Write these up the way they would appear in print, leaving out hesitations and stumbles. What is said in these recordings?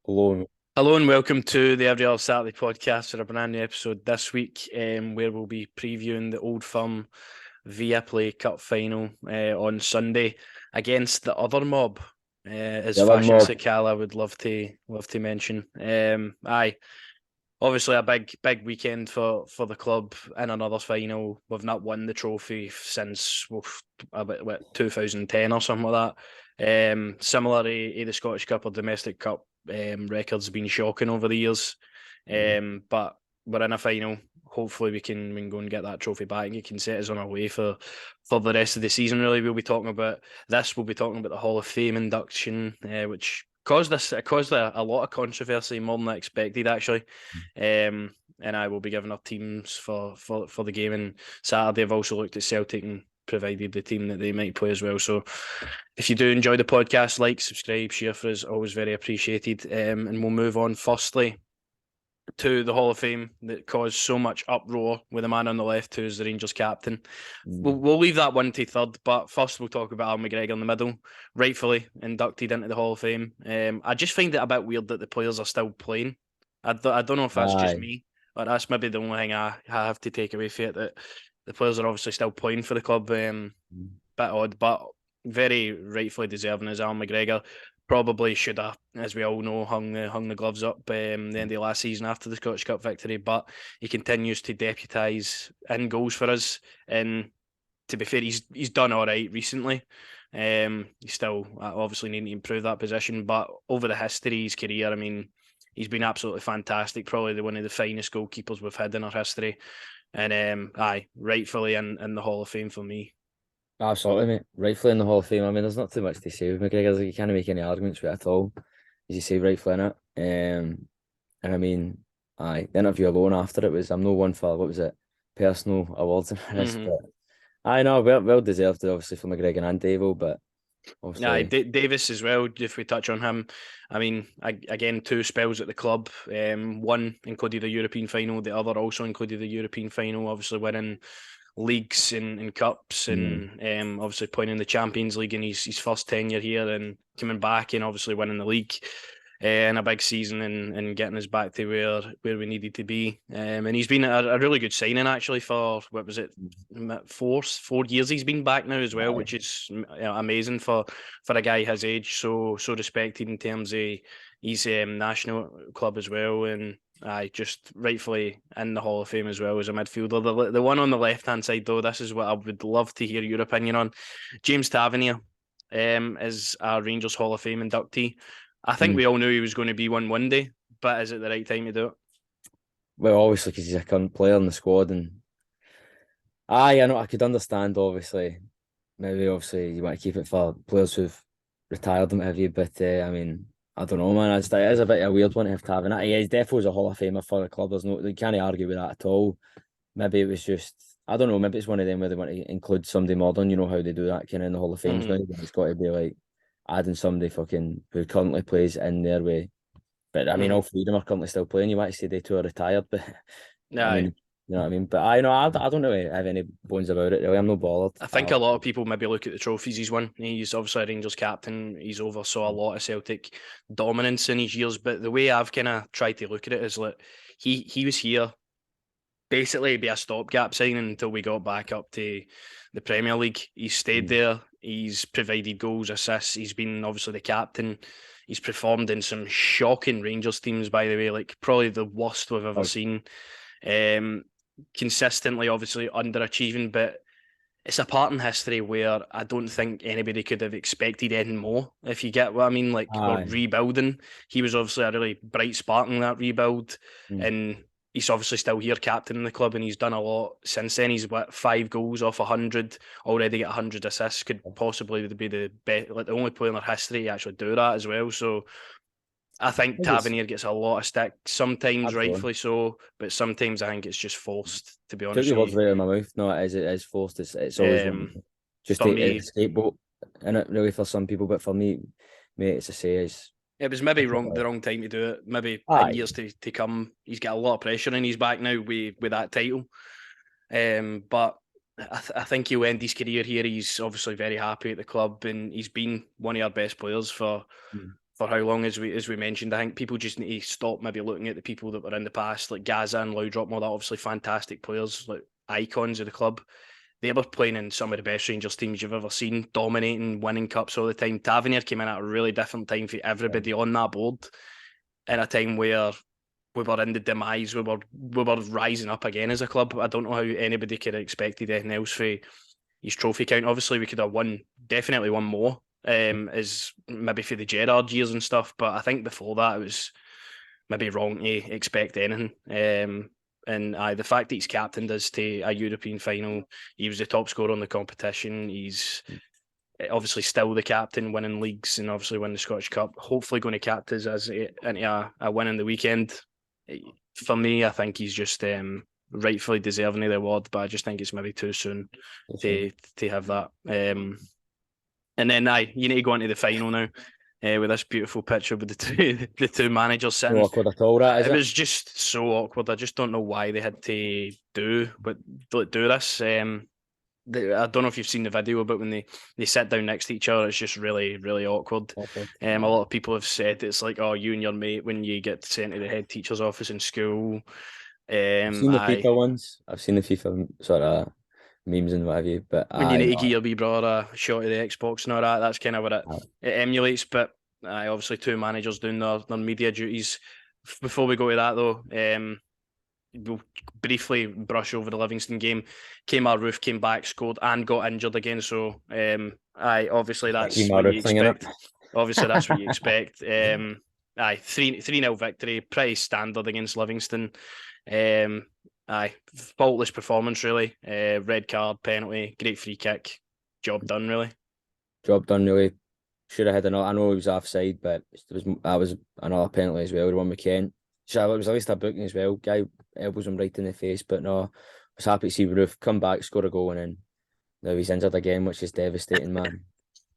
Alone. Hello and welcome to the Every Other Saturday podcast for a brand new episode this week, where we'll be previewing the Old Firm Viaplay Cup final on Sunday against the other mob, as The other Fashion mob. Sakala would love to mention. Obviously a big weekend for the club in another final. We've not won the trophy since about 2010 or something like that. Similar to the Scottish Cup or Domestic Cup, records have been shocking over the years. But we're in a final. Hopefully we can go and get that trophy back and it can set us on our way for the rest of the season. Really, we'll be talking about this. We'll be talking about the Hall of Fame induction, which caused a lot of controversy, more than I expected actually. And I will be giving our teams for the game on Saturday. I've also looked at Celtic and provided the team that they might play as well. So if you do enjoy the podcast, like, subscribe, share for us, always very appreciated. And we'll move on firstly to the Hall of Fame that caused so much uproar with the man on the left who is the Rangers captain. We'll leave that one to third, but first we'll talk about Al McGregor in the middle, rightfully inducted into the Hall of Fame. I just find it a bit weird that the players are still playing. I don't know if that's just Aye. me, but that's maybe the only thing I have to take away from it, that the players are obviously still playing for the club. Bit odd, but very rightfully deserving as Al McGregor. Probably should have, as we all know, hung the gloves up the end of last season after the Scottish Cup victory. But he continues to deputise in goals for us. And to be fair, he's done all right recently. He's still obviously needing to improve that position. But over the history of his career, I mean, he's been absolutely fantastic. Probably one of the finest goalkeepers we've had in our history. And rightfully in the Hall of Fame for me. Absolutely, mate. Rightfully in the Hall of Fame. I mean, there's not too much to say with McGregor. Like, you can't make any arguments with it at all. As you say, rightfully in it. And I mean, the interview alone after it was, I'm no one for, what was it, personal awards and this, Mm-hmm. but I know, well deserved, obviously, for McGregor and Davo, but Yeah, obviously, Davis as well. If we touch on him, I mean, again, two spells at the club. One included the European final. The other also included the European final. Obviously, winning leagues and cups, mm, and obviously playing in the Champions League in his first tenure here, and coming back and obviously winning the league in a big season, and getting us back to where we needed to be. And he's been a really good signing actually for, what was it, four years he's been back now as well, aye, which is amazing for a guy his age. So respected in terms of his national club as well, and I just rightfully in the Hall of Fame as well as a midfielder. The one on the left hand side though, this is what I would love to hear your opinion on. James Tavernier is a Rangers Hall of Fame inductee. I think mm. we all knew he was going to be one day, but is it the right time to do it? Well, obviously, because he's a current player in the squad, and I know I could understand, obviously, maybe obviously you want to keep it for players who've retired and what have you, but I mean, I don't know, man. It is a bit of a weird one to have Tavernier. Yeah, he's definitely a Hall of Famer for the club. There's no, you can't argue with that at all. Maybe it was just, I don't know, maybe it's one of them where they want to include somebody modern, you know how they do that kind of in the Hall of Fames now. Mm-hmm. It's got to be like adding somebody fucking who currently plays in their way. But I mean, Mm-hmm. all three of them are currently still playing. You might say they two are retired, but I Aye. mean, you know what I mean? But I know I don't really have any bones about it, really. I'm not bothered. I think a lot of people maybe look at the trophies he's won. He's obviously a Rangers captain. He's oversaw a lot of Celtic dominance in his years. But the way I've kind of tried to look at it is like he was here basically to be a stopgap signing until we got back up to the Premier League. He's stayed Mm. there. He's provided goals, assists. He's been obviously the captain. He's performed in some shocking Rangers teams, by the way, like probably the worst we've ever Oh, seen. Um, Consistently, obviously underachieving, but it's a part in history where I don't think anybody could have expected any more, if you get what I mean. Like, we're aye. rebuilding. He was obviously a really bright spark in that rebuild, Mm. and he's obviously still here, captain in the club, and he's done a lot since then. He's what, 5 goals off 100, already got 100 assists. Could possibly be the best, like the only player in their history to actually do that as well. So I I think think it's Tavernier gets a lot of stick, sometimes absolutely. rightfully so, but sometimes I think it's just forced, to be Took honest the with words you. right out of my mouth. No, it is forced. It's always one just For a me, scapegoat in it really for some people, but for me, mate, it's a say is it was maybe the wrong time to do it. Maybe in aye. years to come, he's got a lot of pressure in his back now with that title. But I think he'll end his career here. He's obviously very happy at the club, and he's been one of our best players for Mm. for how long, as we mentioned. I think people just need to stop maybe looking at the people that were in the past, like Gaza and Laudrup, all that obviously fantastic players, like icons of the club. They were playing in some of the best Rangers teams you've ever seen, dominating, winning cups all the time. Tavernier came in at a really different time for everybody on that board, in a time where we were in the demise, we were rising up again as a club. I don't know how anybody could have expected anything else for his trophy count. Obviously, we could have definitely won more, as maybe for the Gerrard years and stuff. But I think before that, it was maybe wrong to expect anything. And the fact that he's captained us to a European final, he was the top scorer in the competition. He's obviously still the captain, winning leagues and obviously winning the Scottish Cup. Hopefully, going to captain us into a win in the weekend. For me, I think he's just rightfully deserving of the award, but I just think it's maybe too soon to have that. And then you need to go into the final now. With this beautiful picture with the two managers sitting. No awkward at all, that is It it? was just so awkward. I just don't know why they had to do this. I don't know if you've seen the video, but when they sit down next to each other, it's just really, really awkward. Awkward. A lot of people have said it's like, oh, you and your mate when you get sent to the head teacher's office in school. I've seen the FIFA ones. I've seen the FIFA sort of memes and what have you. But When you I need to know. give your wee brother a shot of the Xbox and all that, that's kind of what it emulates. But obviously, two managers doing their media duties. Before we go to that, though, we'll briefly brush over the Livingston game. Kemar Roof came back, scored, and got injured again. So, obviously that's what you expect. Obviously, that's what you expect. 3-0 victory, pretty standard against Livingston. Faultless performance really. Red card, penalty, great free kick, job done really. Job done really. Should have had another. I know he was offside, but that was another penalty as well. The one with Kent. So it was at least a booking as well. Guy elbows him right in the face, but no, I was happy to see Roof come back, score a goal, and then now he's injured again, which is devastating, man.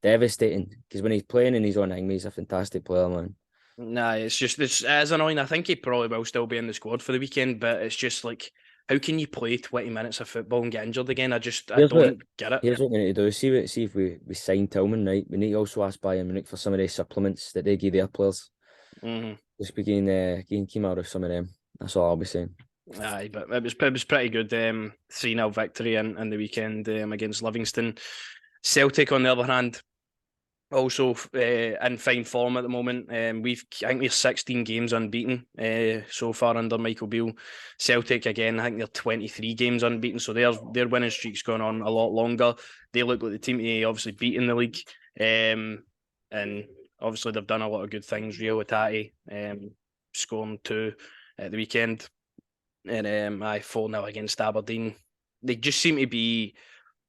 Devastating, because when he's playing and he's on wing, he's a fantastic player, man. Nah, it's as annoying. I think he probably will still be in the squad for the weekend, but it's just like, how can you play 20 minutes of football and get injured again? I don't get it. Here's what we need to do. See if we sign Tillman, right? We need to also ask Bayern Munich for some of the supplements that they give their players. Mm-hmm. Just begin came out of some of them. That's all I'll be saying. Aye, but it was pretty good. 3-0 victory in the weekend against Livingston. Celtic, on the other hand, also in fine form at the moment. I think we're 16 games unbeaten so far under Michael Beale. Celtic again, I think they're 23 games unbeaten, so their winning streak's gone on a lot longer. They look like the team to obviously beat in the league, and obviously they've done a lot of good things. Rio Atati scoring 2 at the weekend, and 4-0 against Aberdeen. They just seem to be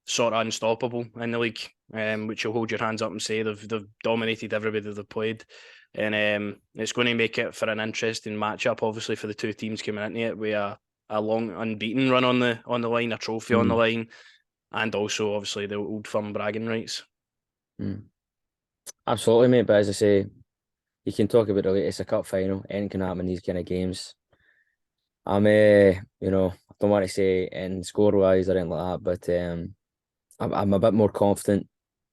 sort of unstoppable in the league, which you'll hold your hands up and say they've dominated everybody they've played, and it's going to make it for an interesting matchup. Obviously, for the two teams coming into it, with a long unbeaten run on the line, a trophy on the line, and also obviously the old firm bragging rights. Absolutely, mate. But as I say, you can talk about it's a cup final. Anything can happen in these kind of games. I don't want to say in score wise or anything like that, but I'm a bit more confident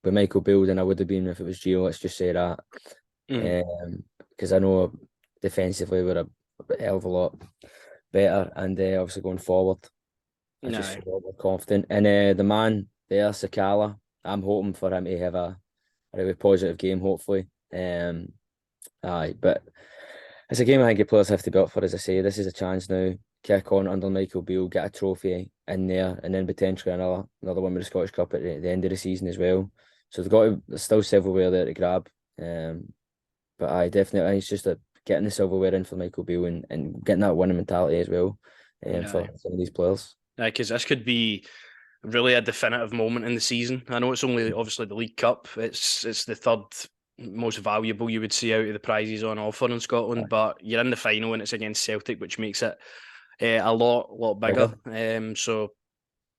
with Michael Beale than I would have been if it was Gio. Let's just say that, because I know defensively we're a hell of a lot better, and obviously going forward, I just feel a lot more confident. And the man there, Sakala, I'm hoping for him to have a really positive game, hopefully. But it's a game I think the players have to be up for. As I say, this is a chance now. Kick on under Michael Beale, get a trophy in there, and then potentially another one with the Scottish Cup at the end of the season as well. So there's still silverware there to grab. But definitely, it's just getting the silverware in for Michael Beale and getting that winning mentality as well for some of these players. Because this could be really a definitive moment in the season. I know it's only obviously the League Cup. It's the third most valuable you would see out of the prizes on offer in Scotland, but you're in the final and it's against Celtic, which makes it a lot bigger. So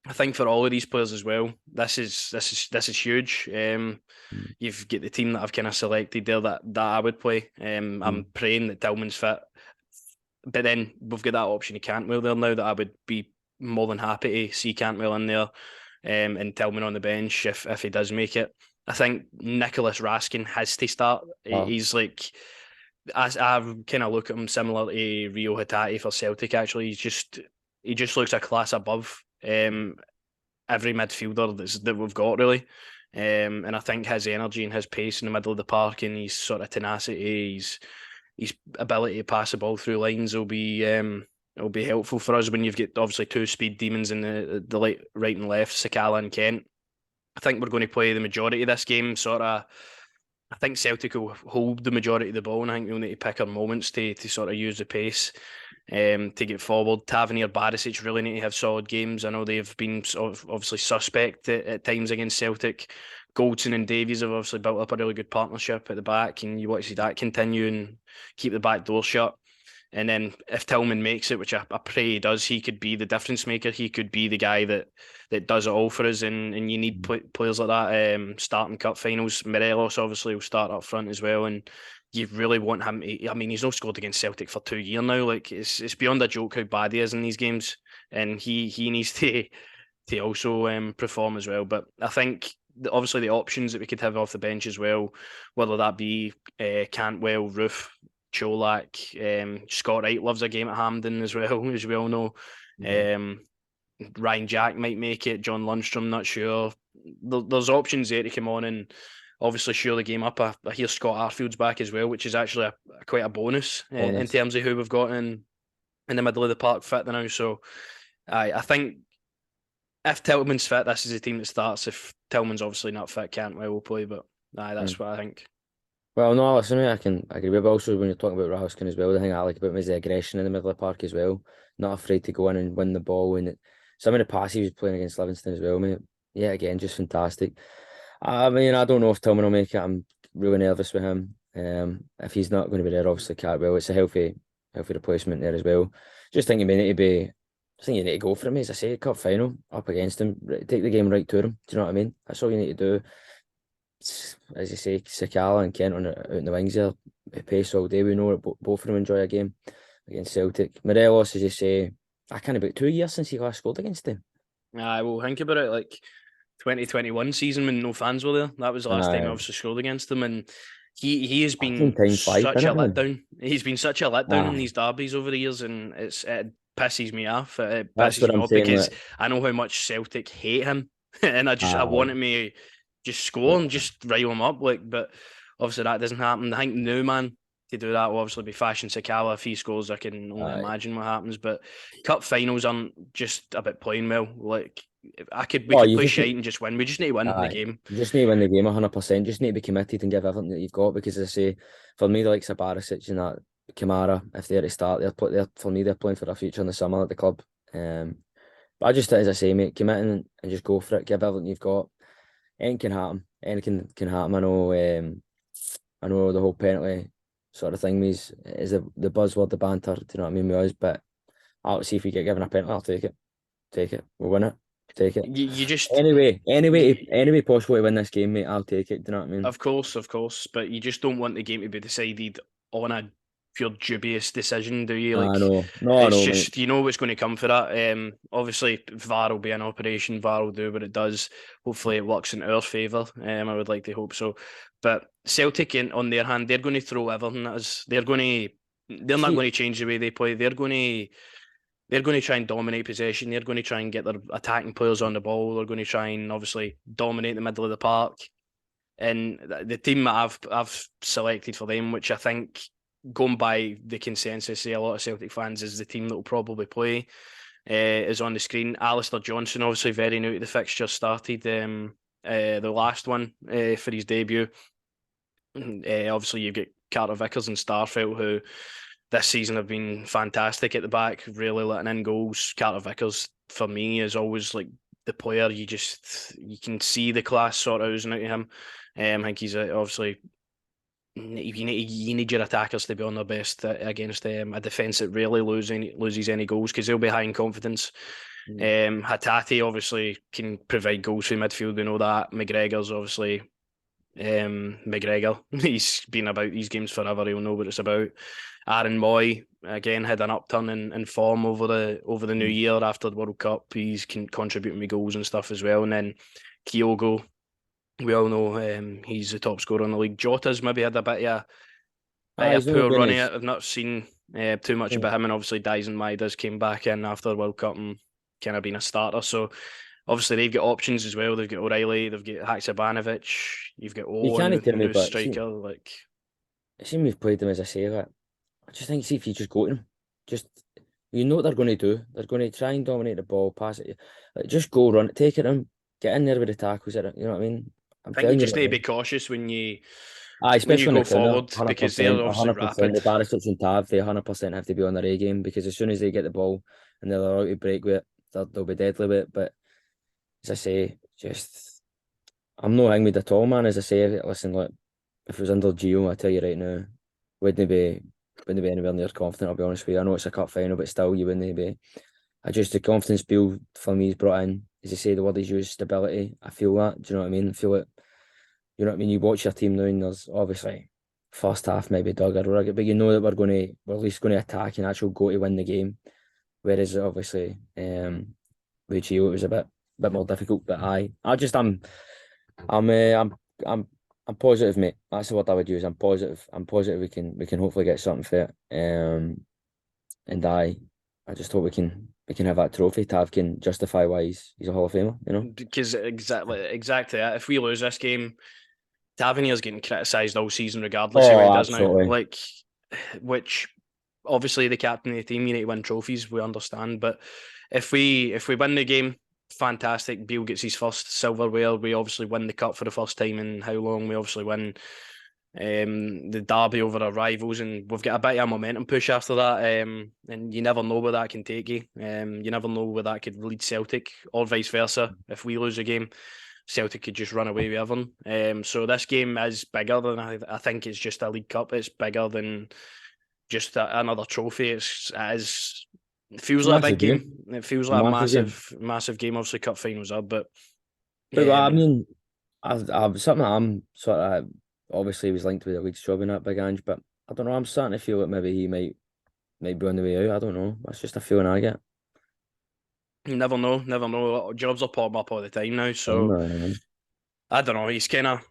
I think for all of these players as well, this is huge. You've got the team that I've kind of selected there that I would play. I'm praying that Tillman's fit, but then we've got that option of Cantwell there now that I would be more than happy to see Cantwell in there, and Tillman on the bench if he does make it. I think Nicholas Raskin has to start. Oh, He's like, I kind of look at him similar to Rio Hatate for Celtic. Actually, he just looks a class above every midfielder that we've got really. And I think his energy and his pace in the middle of the park and his sort of tenacity, his ability to pass the ball through lines will be helpful for us when you've got obviously two speed demons in the right and left, Sakala and Kent. I think we're going to play the majority of this game sort of. I think Celtic will hold the majority of the ball, and I think we'll need to pick our moments to sort of use the pace to get forward. Tavernier, Barisic really need to have solid games. I know they've been sort of obviously suspect at times against Celtic. Goldson and Davies have obviously built up a really good partnership at the back, and you want to see that continue and keep the back door shut. And then if Tillman makes it, which I pray he does, he could be the difference maker. He could be the guy that does it all for us. And you need players like that starting cup finals. Morelos obviously will start up front as well. And you really want him. I mean, he's not scored against Celtic for 2 years now. Like it's beyond a joke how bad he is in these games. And he needs to also perform as well. But I think obviously the options that we could have off the bench as well, whether that be Cantwell, Roof, Cholak, Scott Wright loves a game at Hampden as well, as we all know. yeah. Ryan Jack might make it. John Lundstrom, not sure. There's options there to come on and obviously shore the game up. I hear Scott Arfield's back as well, which is actually quite a bonus in Honest. terms of who we've got in the middle of the park fit now. So I think if Tillman's fit, this is the team that starts. If Tillman's obviously not fit, Cantwell will play. But that's Mm. what I think. Well, no, listen, I can agree with. But also, when you're talking about Raskin as well, the thing I like about him is the aggression in the middle of the park as well. Not afraid to go in and win the ball. And some of the passes he was playing against Livingston as well, mate. Yeah, again, just fantastic. I mean, I don't know if Tillman will make it. I'm really nervous with him. If he's not going to be there, obviously Cartwell. It's a healthy replacement there as well. Just think you may need to be. I think you need to go for him. As I say, cup final up against him, take the game right to him. Do you know what I mean? That's all you need to do. As you say, Sakala and Kent out in the wings there, pace all day. We know that both of them enjoy a game against Celtic. Morelos, as you say, I can't about 2 years since he last scored against them. I will think about it. Like 2021 season when no fans were there. That was the last time I Aye, obviously scored against them, and he has I think been time flies, such a doesn't it, man? letdown. He's been such a letdown in Aye, these derbies over the years, and it pisses me off. It that's pisses what me I'm off saying. because Like, I know how much Celtic hate him, and I aye, wanted me just score and just rile him up. Like, but obviously that doesn't happen. I think new man to do that will obviously be Fashion Sakala. If he scores, I can only aye. imagine what happens. But cup finals aren't just about playing well. Like we Oh, could you play just shite and just win. We just need to win the aye. game. You just need to win the game 100%. Just need to be committed and give everything that you've got. Because as I say, for me, the likes of Barisic and that Kamara, if they're to start, they're for me they're playing for their future in the summer at the club. But I just, as I say, mate, commit and just go for it. Give everything you've got. Anything can happen. Anything can happen. I know the whole penalty sort of thing is the buzzword, the banter. Do you know what I mean? With us, but I'll see if we get given a penalty. I'll take it. Take it. We'll win it. Take it. You just Anyway possible to win this game, mate. I'll take it. Do you know what I mean? of course, but you just don't want the game to be decided on a pure dubious decision, do you? I Like, know. No, I it's know, mate. just you know what's going to come for that. Obviously, VAR will be an operation. VAR will do what it does. Hopefully, it works in our favour. I would like to hope so. But Celtic, on their hand, they're going to throw everything at us. They're not See, going to change the way they play. They're going to try and dominate possession. They're going to try and get their attacking players on the ball. They're going to try and obviously dominate the middle of the park. And the team that I've selected for them, which I think, going by the consensus of a lot of Celtic fans, is the team that will probably play, is on the screen. Alistair Johnson, obviously very new to the fixture, started the last one for his debut. Obviously, you've got Carter Vickers and Starfelt, who this season have been fantastic at the back, really letting in goals. Carter Vickers, for me, is always like the player you can see the class sort of oozing out of him. I think he's obviously you need your attackers to be on their best against a defence that rarely loses any goals because they'll be high in confidence. Hatate obviously can provide goals for midfield. We know that. McGregor's obviously McGregor. He's been about these games forever. He'll know what it's about. Aaron Moy again had an upturn in form over the new year after the World Cup. He's contributing with goals and stuff as well. And then Kyogo we all know he's the top scorer in the league. Jota's maybe had a bit of He's a only poor doing run of his. it. I've not seen too much Hmm. about him, and obviously Dyson Maida's came back in after the World Cup and kind of been a starter. So obviously they've got options as well. They've got O'Reilly, they've got Haksabanovic, you've got You Owen, can't the tell me, new but see, striker. Like we've played them as I say. Like, I just think see if you just go to them, just you know what they're going to do. They're going to try and dominate the ball, pass it. Like, just go run it, take it in, get in there with the tackles. You know what I mean? I'm I think you telling you just right need to be now. cautious when you Especially on the go counter, forward because they're 100%, obviously 100%. rapid. The Barisic and Tav, they 100% have to be on their A game because as soon as they get the ball and they're allowed to break with it, they'll be deadly with it. But as I say, just I'm not angry at all, man. As I say, listen, look, if it was under Gio, I tell you right now, wouldn't be wouldn't be anywhere near confident. I'll be honest with you. I know it's a cup final, but still, you wouldn't be. I just the confidence build for me is brought in. As I say, the word is used, stability. I feel that. Do you know what I mean? I feel it. You know what I mean? You watch your team now, and there's obviously first half maybe dog or whatever, but you know that we're at least going to attack and actually go to win the game. Whereas obviously, with Gio, it was a bit more difficult. But I'm, uh, I'm, I'm, I'm positive, mate. That's the word I would use. I'm positive. I'm positive we can hopefully get something for it. And I just hope we can have that trophy. Tav can justify why he's a Hall of Famer. You know. Because exactly that. If we lose this game, Tavernier's getting criticised all season regardless of what he Oh, does now. absolutely. Like, which obviously the captain of the team, you need to win trophies. We understand, but if we win the game, fantastic. Beale gets his first silverware. We obviously win the cup for the first time in how long? We obviously win the derby over our rivals, and we've got a bit of a momentum push after that. And you never know where that can take you. You never know where that could lead Celtic, or vice versa. If we lose a game, Celtic could just run away with everyone. So this game is bigger than I think it's just a League Cup. It's bigger than just another trophy. It It's feels a like a big massive game. game. It feels A like a massive game. massive game. Obviously, cup finals are, but But I um, mean, I something I'm sort of obviously was linked with the league's job in that big Ange, but I don't know. I'm starting to feel that maybe he might be on the way out. I don't know. That's just a feeling I get. you never know. Never know. Jobs are popping up all the time now, so Man. I don't know. He's kind of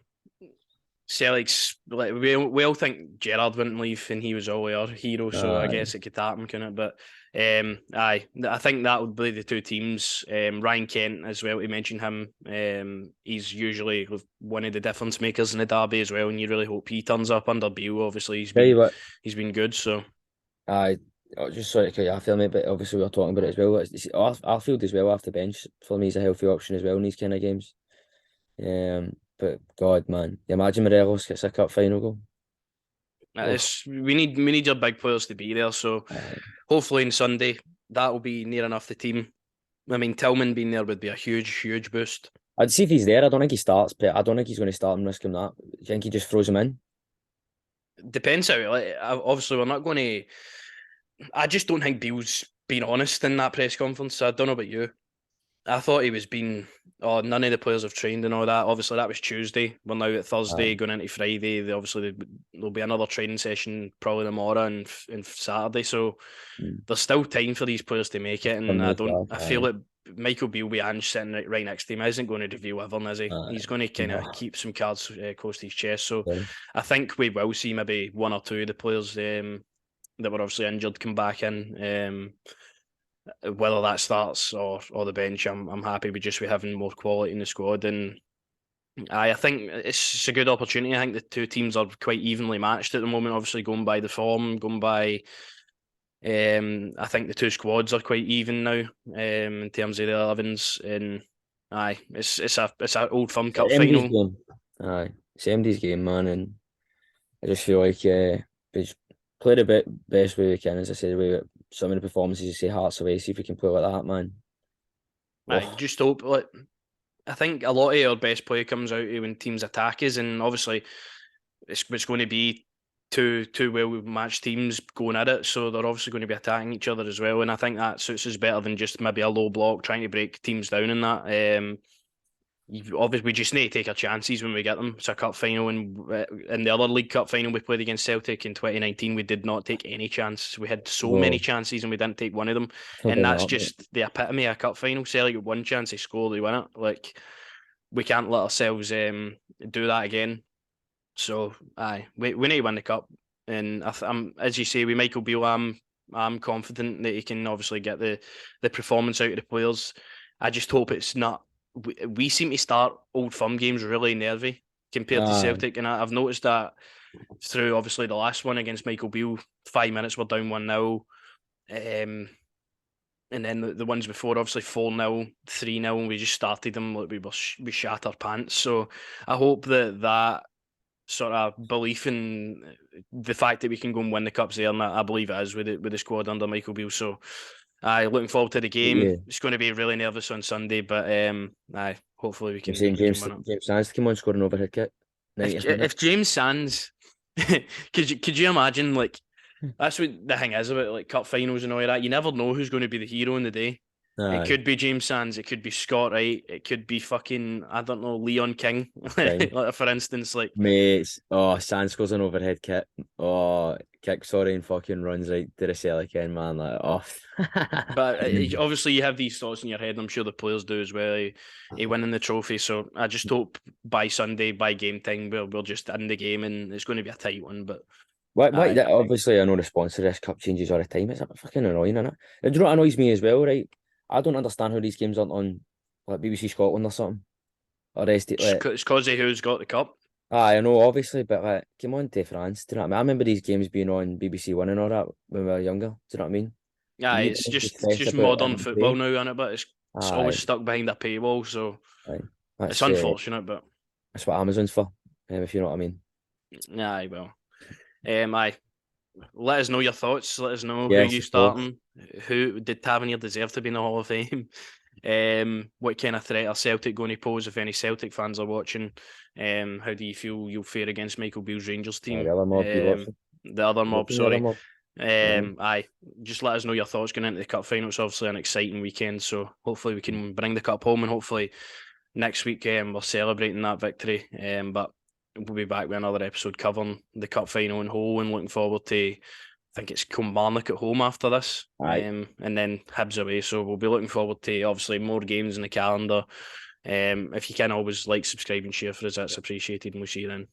Celtic's like we all think Gerrard wouldn't leave and he was always our hero, so I Aye. guess it could happen, couldn't it? But aye, I think that would be the two teams. Ryan Kent as well. To mention him, he's usually one of the difference makers in the derby as well, and you really hope he turns up under Beale. Obviously, Tell you what, he's been good. So I just sorry to cut you off, mate, but obviously we were talking about it as well. Arfield as well off the bench for me is a healthy option as well in these kind of games. But God, man, you imagine Morelos gets a cup final goal. Oh, we need your big players to be there. So hopefully on Sunday that will be near enough the team. I mean, Tillman being there would be a huge boost. I'd see if he's there. I don't think he starts, but I don't think he's going to start and risk him that. I think he just throws him in. Depends how. Like, obviously, we're not going to. I just don't think Beale's been honest in that press conference. I don't know about you. I thought he was being. Oh, none of the players have trained and all that. Obviously, that was Tuesday. We're now at Thursday, Aye. going into Friday. There'll be another training session probably tomorrow and Saturday. So Mm. there's still time for these players to make it. From And I the don't. start, I feel aye. like Michael Beale, with Ange sitting right next to him, isn't going to reveal everything, is he? Aye. He's going to kind of No. keep some cards close to his chest. So Okay. I think we will see maybe one or two of the players that were obviously injured come back in. Whether that starts or the bench, I'm happy with just having more quality in the squad. And I think it's a good opportunity. I think the two teams are quite evenly matched at the moment. Obviously, going by the form, going by I think the two squads are quite even now in terms of the 11s. And aye, it's a Old Firm Cup MD's final. game. Aye. It's MD's game, man, and I just feel like we just played a bit best way we can, as I said, with some of the performances. You say hearts away, see if we can play like that, man. I Oh, just hope. Like, I think a lot of our best play comes out when teams attack us, and obviously it's going to be two well matched teams going at it, so they're obviously going to be attacking each other as well. And I think that suits us better than just maybe a low block trying to break teams down in that. Obviously, we just need to take our chances when we get them. It's a cup final, and in the other League Cup final we played against Celtic in 2019, we did not take any chances. We had so many no, chances and we didn't take one of them. don't And bring that that's up, mate. just the epitome of a cup final. Celtic got one chance, they score, they win it. Like we can't let ourselves do that again. So aye, we need to win the cup, and I'm, as you say, with Michael Beale, I'm confident that he can obviously get the performance out of the players. I just hope it's not. We seem to start Old Firm games really nervy compared to Aye, Celtic, and I've noticed that through obviously the last one against Michael Beale. 5 minutes we're down 1-0. And then the ones before, obviously 4-0, 3-0, and we just started them like we shat our pants. So I hope that sort of belief in the fact that we can go and win the cups there, and I believe it is with the squad under Michael Beale. So I looking forward to the game. yeah. It's going to be really nervous on Sunday, but hopefully we You're can saying we can James win it. James Sands came on scoring an overhead kick, 90th minute. If James Sands, could you imagine, like, that's what the thing is about like cup finals and all of that. You never know who's going to be the hero in the day. It Aye, could be James Sands. It could be Scott Wright. It could be fucking, I don't know, Leon King. King. Like, for instance, like. Mates, Sands scores an overhead kick. Kick, sorry, and fucking runs right to the Celtic end, man. Like, But obviously, you have these thoughts in your head, and I'm sure the players do as well. He winning the trophy, so I just hope by Sunday, by game time, we'll just end the game, and it's going to be a tight one. But aye, Obviously, I know the sponsor of this cup changes all the time. It's fucking annoying, isn't it? And do you know what annoys me as well, right? I don't understand how these games aren't on like BBC Scotland or something. Or ST, like, it's cause of who's got the cup. I know, obviously, but like, come on to France. Do you know what I mean? I remember these games being on BBC One and all that when we were younger. Do you know what I mean? Yeah, You it's don't have to just it's stress just about modern having to football pay. now, isn't it? But it's always Aye, stuck behind a paywall, so aye. it's That's unfortunate. But that's what Amazon's for, if you know what I mean. yeah, well, I let us know your thoughts. Let us know who Yes, you of course. starting. Who did Tavernier deserve to be in the Hall of Fame? What kind of threat are Celtic going to pose if any Celtic fans are watching? How do you feel you'll fare against Michael Beale's Rangers team? The other mob be watching. The other mob, Watching the other sorry. mob. Aye, Aye, just let us know your thoughts going into the cup final. It's obviously an exciting weekend, so hopefully we can bring the cup home, and hopefully next week we're celebrating that victory. But we'll be back with another episode covering the cup final in whole, and looking forward to. I think it's Kilmarnock at home after this, aye, and then Hibs away. So we'll be looking forward to obviously more games in the calendar. If you can always like, subscribe, and share for us, that's appreciated, and we'll see you then.